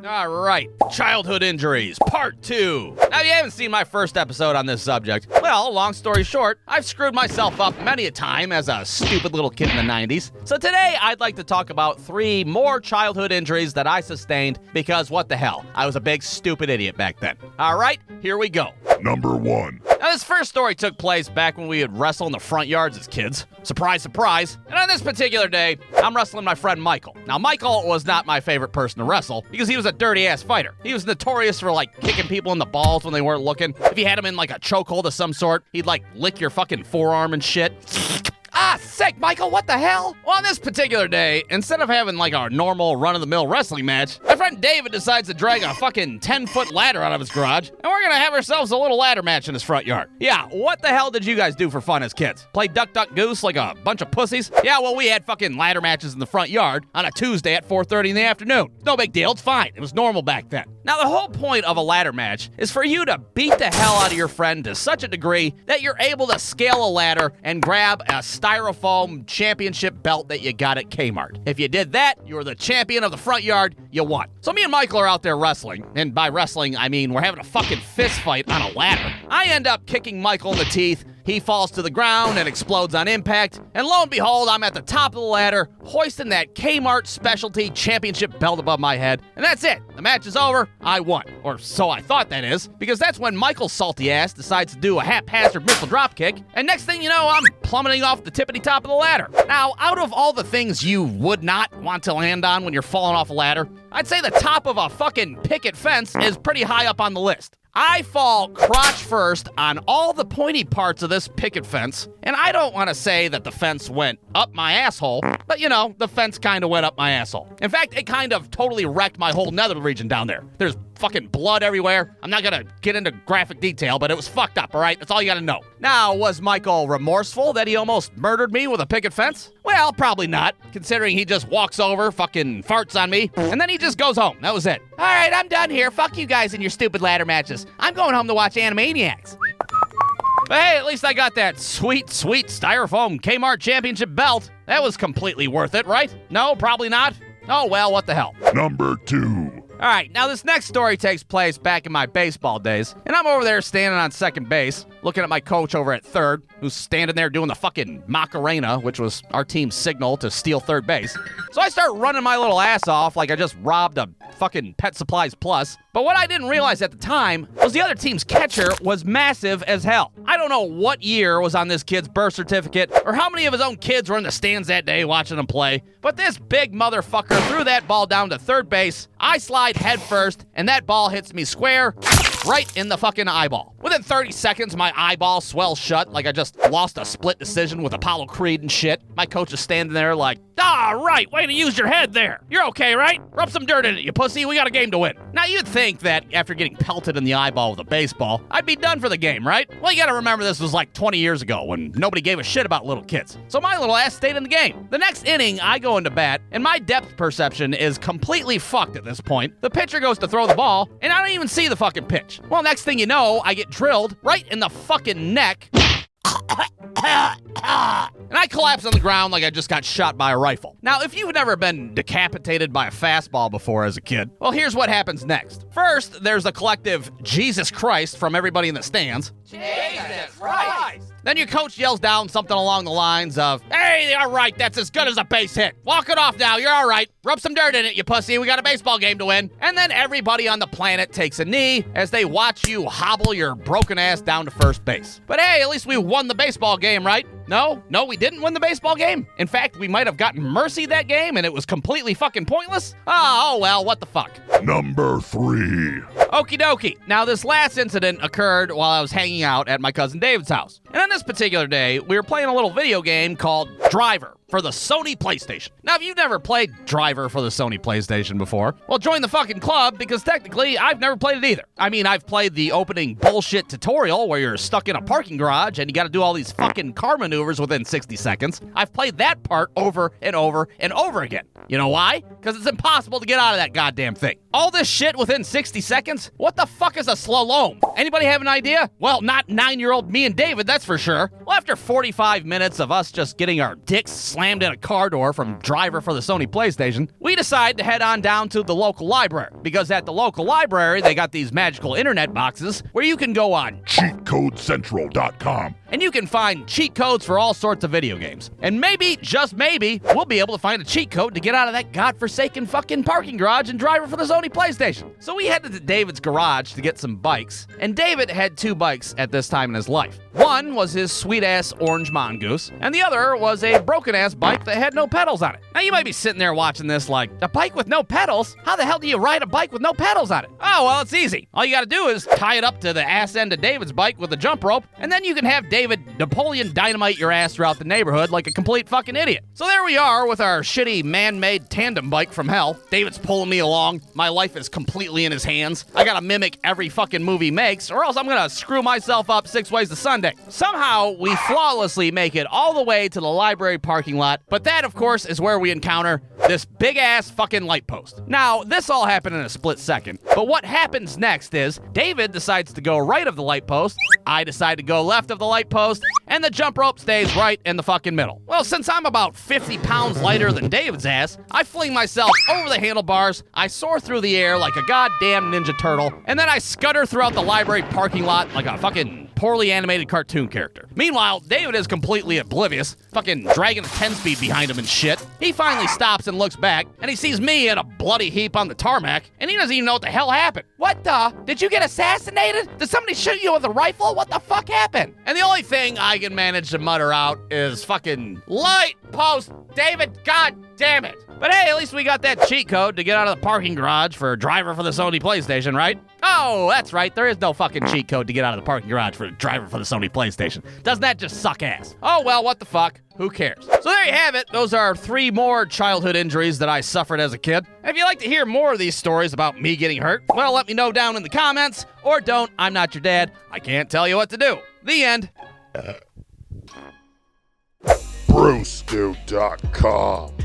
All right, childhood injuries, part 2. Now, if you haven't seen my first episode on this subject, well, long story short, I've screwed myself up many a time as a stupid little kid in the 90s. So today, I'd like to talk about 3 more childhood injuries that I sustained because what the hell, I was a big stupid idiot back then. All right, here we go. Number 1. Now, this first story took place back when we would wrestle in the front yards as kids. Surprise, surprise. And on this particular day, I'm wrestling my friend Michael. Now, Michael was not my favorite person to wrestle because he was a dirty-ass fighter. He was notorious for, kicking people in the balls when they weren't looking. If you had him in, a chokehold of some sort, he'd, lick your fucking forearm and shit. Ah, sick, Michael, what the hell? Well, on this particular day, instead of having a normal run-of-the-mill wrestling match, my friend David decides to drag a fucking 10-foot ladder out of his garage, and we're gonna have ourselves a little ladder match in his front yard. Yeah, what the hell did you guys do for fun as kids? Play Duck, Duck, Goose like a bunch of pussies? Yeah, well, we had fucking ladder matches in the front yard on a Tuesday at 4:30 in the afternoon. No big deal, it's fine. It was normal back then. Now, the whole point of a ladder match is for you to beat the hell out of your friend to such a degree that you're able to scale a ladder and grab a styrofoam championship belt that you got at Kmart. If you did that, you were the champion of the front yard, you won. So me and Michael are out there wrestling, and by wrestling, I mean we're having a fucking fist fight on a ladder. I end up kicking Michael in the teeth. He falls to the ground and explodes on impact, and lo and behold, I'm at the top of the ladder, hoisting that Kmart specialty championship belt above my head, and that's it. The match is over, I won. Or so I thought, that is, because that's when Michael's salty ass decides to do a haphazard missile dropkick, and next thing you know, I'm plummeting off the tippity top of the ladder. Now, out of all the things you would not want to land on when you're falling off a ladder, I'd say the top of a fucking picket fence is pretty high up on the list. I fall crotch first on all the pointy parts of this picket fence, and I don't want to say that the fence went up my asshole, but the fence kind of went up my asshole. In fact, it kind of totally wrecked my whole nether region down there. There's fucking blood everywhere. I'm not gonna get into graphic detail, but it was fucked up, all right? That's all you gotta know. Now, was Michael remorseful that he almost murdered me with a picket fence? Well, probably not, considering he just walks over, fucking farts on me, and then he just goes home. That was it. All right, I'm done here. Fuck you guys and your stupid ladder matches. I'm going home to watch Animaniacs. But hey, at least I got that sweet, sweet styrofoam Kmart championship belt. That was completely worth it, right? No, probably not. Oh, well, what the hell. Number 2. All right, now this next story takes place back in my baseball days, and I'm over there standing on second base, looking at my coach over at third, who's standing there doing the fucking Macarena, which was our team's signal to steal third base. So I start running my little ass off like I just robbed a fucking Pet Supplies Plus. But what I didn't realize at the time was the other team's catcher was massive as hell. I don't know what year was on this kid's birth certificate or how many of his own kids were in the stands that day watching him play, but this big motherfucker threw that ball down to third base. I slide head first, and that ball hits me square right in the fucking eyeball. Within 30 seconds, my eyeball swells shut like I just lost a split decision with Apollo Creed and shit. My coach is standing there like, right, way to use your head there. You're okay, right? Rub some dirt in it, you pussy. We got a game to win. Now, you'd think that after getting pelted in the eyeball with a baseball, I'd be done for the game, right? Well, you gotta remember this was 20 years ago when nobody gave a shit about little kids. So my little ass stayed in the game. The next inning, I go into bat, and my depth perception is completely fucked at this point. The pitcher goes to throw the ball, and I don't even see the fucking pitch. Well, next thing you know, I get drilled right in the fucking neck. And I collapse on the ground like I just got shot by a rifle. Now, if you've never been decapitated by a fastball before as a kid, well, here's what happens next. First, there's a collective Jesus Christ from everybody in the stands. Jesus Christ! Then your coach yells down something along the lines of, "Hey, all right, that's as good as a base hit. Walk it off now, you're all right. Rub some dirt in it, you pussy. We got a baseball game to win." And then everybody on the planet takes a knee as they watch you hobble your broken ass down to first base. But hey, at least we won the baseball game, right? No, we didn't win the baseball game. In fact, we might have gotten mercy that game and it was completely fucking pointless. Oh well, what the fuck. Number 3. Okie dokie. Now, this last incident occurred while I was hanging out at my cousin David's house. And on this particular day, we were playing a little video game called Driver for the Sony PlayStation. Now, if you've never played Driver for the Sony PlayStation before, well, join the fucking club, because technically, I've never played it either. I mean, I've played the opening bullshit tutorial where you're stuck in a parking garage and you gotta do all these fucking car maneuvers maneuvers within 60 seconds. I've played that part over and over and over again. You know why? Because it's impossible to get out of that goddamn thing. All this shit within 60 seconds? What the fuck is a slalom? Anybody have an idea? Well, not 9-year-old me and David, that's for sure. Well, after 45 minutes of us just getting our dicks slammed in a car door from driver for the Sony PlayStation, we decide to head on down to the local library. Because at the local library, they got these magical internet boxes where you can go on CheatCodeCentral.com. and you can find cheat codes for all sorts of video games. And maybe, just maybe, we'll be able to find a cheat code to get out of that godforsaken fucking parking garage and driver for the Sony PlayStation. So we headed to David's garage to get some bikes, and David had 2 bikes at this time in his life. One was his sweet-ass orange mongoose, and the other was a broken-ass bike that had no pedals on it. Now you might be sitting there watching this like, a bike with no pedals? How the hell do you ride a bike with no pedals on it? Oh, well, it's easy. All you gotta do is tie it up to the ass end of David's bike with a jump rope, and then you can have David Napoleon Dynamite your ass throughout the neighborhood like a complete fucking idiot. So there we are with our shitty man-made tandem bike from hell. David's pulling me along. My life is completely in his hands. I gotta mimic every fucking move he makes, or else I'm gonna screw myself up 6 ways to Sunday. Somehow, we flawlessly make it all the way to the library parking lot, but that, of course, is where we encounter this big-ass fucking light post. Now, this all happened in a split second, but what happens next is David decides to go right of the light post, I decide to go left of the light post, and the jump rope stays right in the fucking middle. Well, since I'm about 50 pounds lighter than David's ass, I fling myself over the handlebars, I soar through the air like a goddamn Ninja Turtle, and then I scutter throughout the library parking lot like a fucking poorly animated cartoon character. Meanwhile, David is completely oblivious, fucking dragging a 10-speed behind him and shit. He finally stops and looks back, and he sees me in a bloody heap on the tarmac, and he doesn't even know what the hell happened. What the? Did you get assassinated? Did somebody shoot you with a rifle? What the fuck happened? And the only thing I can manage to mutter out is fucking light post, David, god damn it. But hey, at least we got that cheat code to get out of the parking garage for a driver for the Sony PlayStation, right? Oh, that's right, there is no fucking cheat code to get out of the parking garage for a driver for the Sony PlayStation. Doesn't that just suck ass? Oh well, what the fuck? Who cares? So there you have it. Those are 3 more childhood injuries that I suffered as a kid. And if you'd like to hear more of these stories about me getting hurt, well, let me know down in the comments. Or don't, I'm not your dad. I can't tell you what to do. The end. BruceDude.com.